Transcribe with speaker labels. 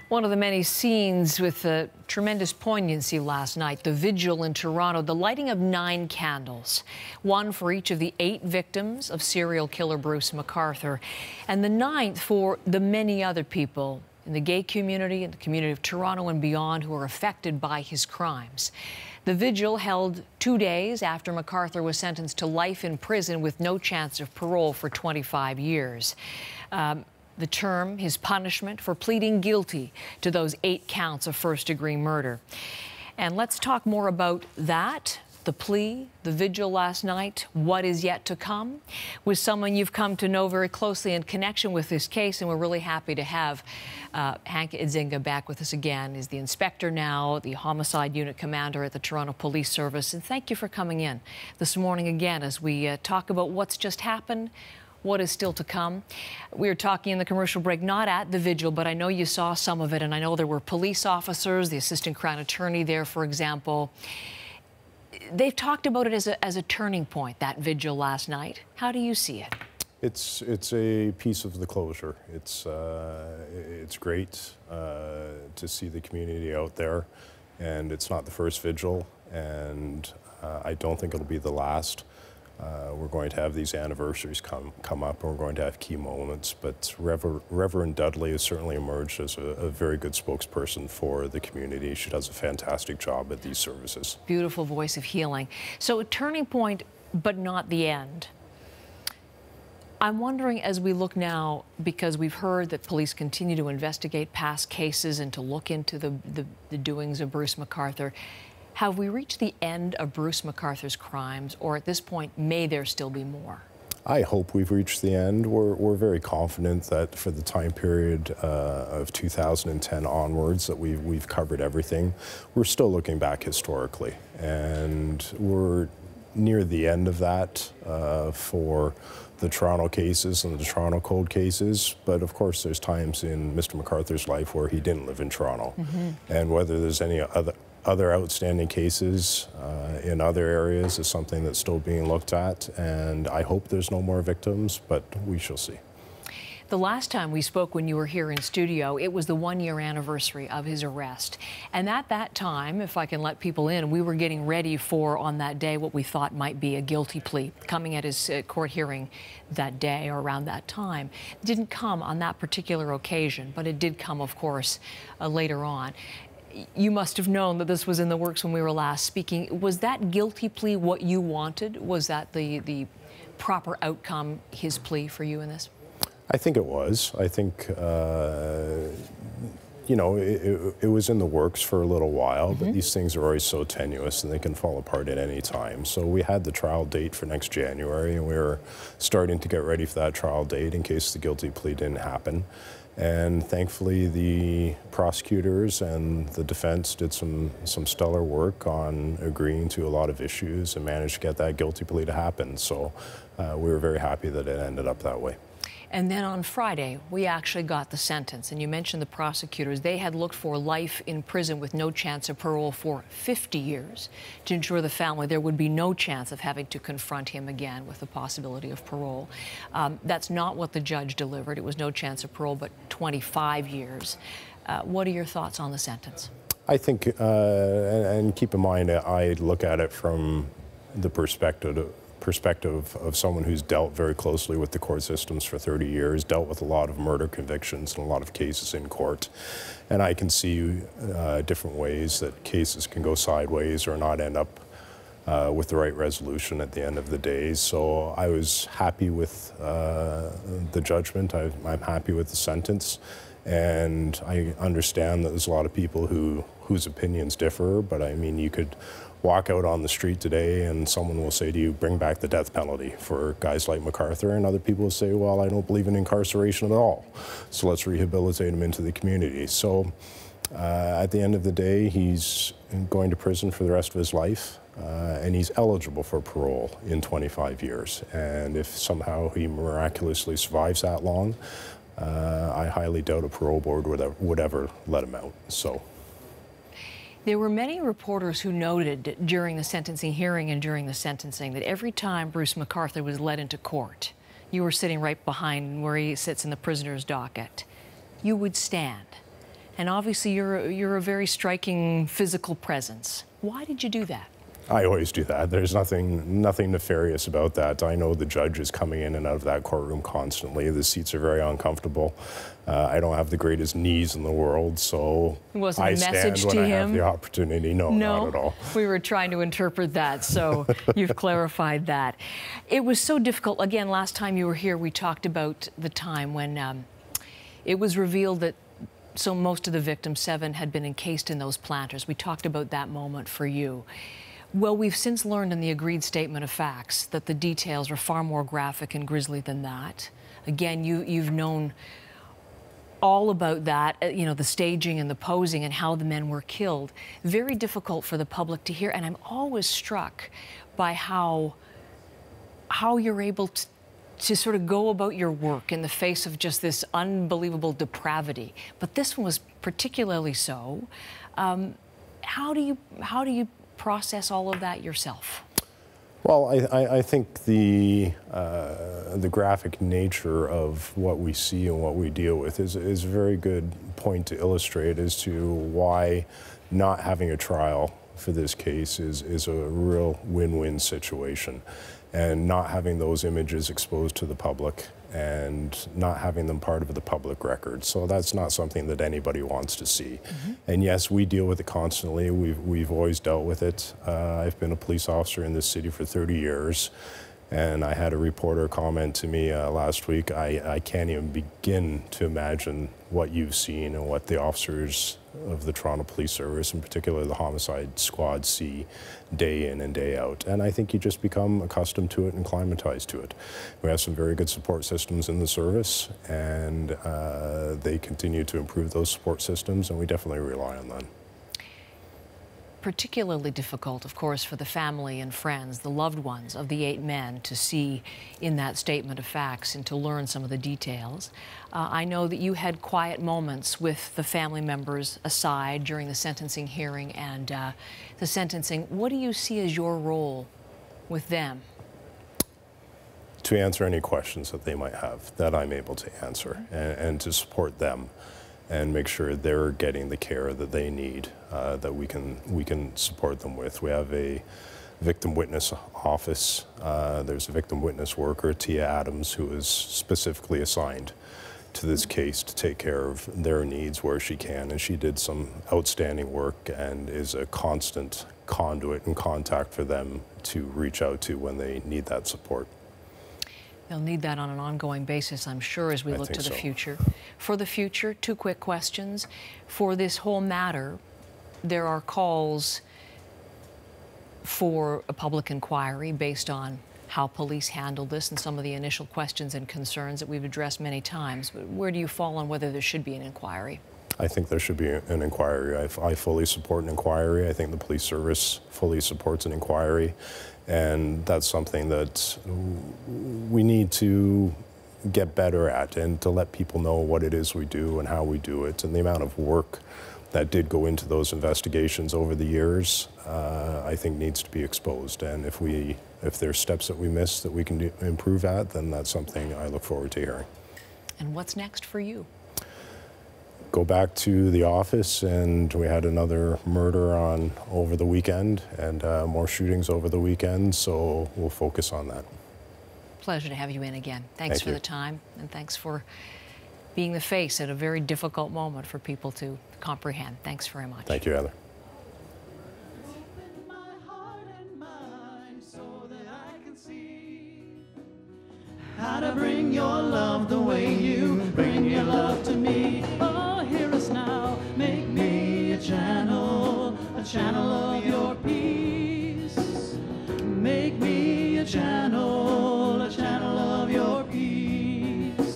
Speaker 1: One of the many scenes with tremendous poignancy last night, the vigil in Toronto, the lighting of 9 candles, one for each of the 8 victims of serial killer Bruce McArthur, and the 9th for the many other people in the gay community and the community of Toronto and beyond who are affected by his crimes. The vigil held 2 days after McArthur was sentenced to life in prison with no chance of parole for 25 years. The term, his punishment for pleading guilty to those 8 counts of first-degree murder. And let's talk more about that, the plea, the vigil last night, what is yet to come, with someone you've come to know very closely in connection with this case. And we're really happy to have Hank Idsinga back with us again. He's the inspector now, the Homicide Unit commander at the Toronto Police Service. And thank you for coming in this morning again as we talk about what's just happened, what is still to come. We were talking in the commercial break, not at the vigil, but I know you saw some of it, and I know there were police officers, the assistant crown attorney there, for example. They've talked about it as a turning point, that vigil last night. How do you see it?
Speaker 2: It's a piece of the closure. It's great to see the community out there, and it's not the first vigil, and I don't think it'll be the last. We're going to have these anniversaries come up, and we're going to have key moments, but Reverend Dudley has certainly emerged as a very good spokesperson for the community. She does a fantastic job at these services. Beautiful
Speaker 1: voice of healing. So a turning point, but not the end. I'm wondering, as we look now, because we've heard that police continue to investigate past cases and to look into the doings of Bruce McArthur, have we reached the end of Bruce McArthur's crimes, or at this point, may there still be more?
Speaker 2: I hope we've reached the end. We're very confident that for the time period of 2010 onwards that we've covered everything. We're still looking back historically, and we're near the end of that for the Toronto cases and the Toronto Code cases, but of course there's times in Mr. McArthur's life where he didn't live in Toronto. And whether there's any other outstanding cases in other areas is something that's still being looked at, and I hope there's no more victims, but we shall see.
Speaker 1: The last time we spoke when you were here in studio, it was the 1-year anniversary of his arrest. And at that time, if I can let people in, we were getting ready for, on that day, what we thought might be a guilty plea coming at his court hearing that day or around that time. It didn't come on that particular occasion, but it did come, of course, later on. You must have known that this was in the works when we were last speaking. Was that guilty plea what you wanted? Was that the proper outcome, his plea for you in this?
Speaker 2: I think it was. I think, you know, it was in the works for a little while, but these things are always so tenuous and they can fall apart at any time. So we had the trial date for next January, and we were starting to get ready for that trial date in case the guilty plea didn't happen. And thankfully, the prosecutors and the defense did some stellar work on agreeing to a lot of issues and managed to get that guilty plea to happen. So we were very happy that it ended up that way.
Speaker 1: And then on Friday, we actually got the sentence. And you mentioned the prosecutors. They had looked for life in prison with no chance of parole for 50 years to ensure the family there would be no chance of having to confront him again with the possibility of parole. That's not what the judge delivered. It was no chance of parole, but 25 years. What are your thoughts on the sentence?
Speaker 2: I think, and keep in mind, I look at it from the perspective of someone who's dealt very closely with the court systems for 30 years, dealt with a lot of murder convictions and a lot of cases in court. And I can see different ways that cases can go sideways or not end up with the right resolution at the end of the day. So I was happy with the judgment. I'm happy with the sentence. And I understand that there's a lot of people whose opinions differ, but I mean, you could walk out on the street today and someone will say to you, bring back the death penalty for guys like McArthur, and other people will say, well, I don't believe in incarceration at all, so let's rehabilitate him into the community. So at the end of the day, he's going to prison for the rest of his life, and he's eligible for parole in 25 years. And if somehow he miraculously survives that long, I highly doubt a parole board would ever let him out. So.
Speaker 1: There were many reporters who noted during the sentencing hearing and during the sentencing that every time Bruce McArthur was led into court, you were sitting right behind where he sits in the prisoner's docket, you would stand And obviously you're a very striking physical presence. Why did you do that?
Speaker 2: I always do that. There's nothing nefarious about that. I know the judge is coming in and out of that courtroom constantly. The seats are very uncomfortable. I don't have the greatest knees in the world, so I stand when I have the opportunity. No, not at all.
Speaker 1: We were trying to interpret that, so you've clarified that. It was so difficult. Again, last time you were here, we talked about the time when it was revealed that most of the victims, 7, had been encased in those planters. We talked about that moment for you. Well, we've since learned in the agreed statement of facts that the details are far more graphic and grisly than that. Again, you've known all about that, you know, the staging and the posing and how the men were killed. Very difficult for the public to hear, and I'm always struck by how you're able to sort of go about your work in the face of just this unbelievable depravity. But this one was particularly so. How do you process all of that yourself?
Speaker 2: Well, I think the graphic nature of what we see and what we deal with is a very good point to illustrate as to why not having a trial for this case is a real win-win situation. And not having those images exposed to the public and not having them part of the public record. So that's not something that anybody wants to see. Mm-hmm. And yes, we deal with it constantly. We've always dealt with it. I've been a police officer in this city for 30 years. And I had a reporter comment to me last week, I can't even begin to imagine what you've seen and what the officers of the Toronto Police Service, in particular the homicide squad, see day in and day out. And I think you just become accustomed to it and acclimatized to it. We have some very good support systems in the service, and they continue to improve those support systems, and we definitely rely on them.
Speaker 1: Particularly difficult, of course, for the family and friends, the loved ones of the 8 men to see in that statement of facts and to learn some of the details. I know that you had quiet moments with the family members aside during the sentencing hearing and the sentencing. What do you see as your role with them?
Speaker 2: To answer any questions that they might have that I'm able to answer, and to support them and make sure they're getting the care that they need, that we can support them with. We have a victim witness office. There's a victim witness worker, Tia Adams, who is specifically assigned to this case to take care of their needs where she can, and she did some outstanding work and is a constant conduit and contact for them to reach out to when they need that support.
Speaker 1: They'll need that on an ongoing basis, I'm sure, as we look to the future. For the future, 2 quick questions. For this whole matter, there are calls for a public inquiry based on how police handled this and some of the initial questions and concerns that we've addressed many times. But where do you fall on whether there should be an inquiry?
Speaker 2: I think there should be an inquiry. I fully support an inquiry. I think the police service fully supports an inquiry. And that's something that we need to get better at, and to let people know what it is we do and how we do it, and the amount of work that did go into those investigations over the years, I think needs to be exposed. And if there's steps that we miss that we can improve at, then that's something I look forward to hearing.
Speaker 1: And what's next for you?
Speaker 2: Go back to the office, and we had another murder on over the weekend and more shootings over the weekend, so we'll focus on that.
Speaker 1: Pleasure to have you in again. Thanks for the time, and thanks for being the face at a very difficult moment for people to comprehend. Thanks very much.
Speaker 2: Thank you, Heather.
Speaker 3: How to bring your love the way you bring your love to me. Oh, hear us now, make me a channel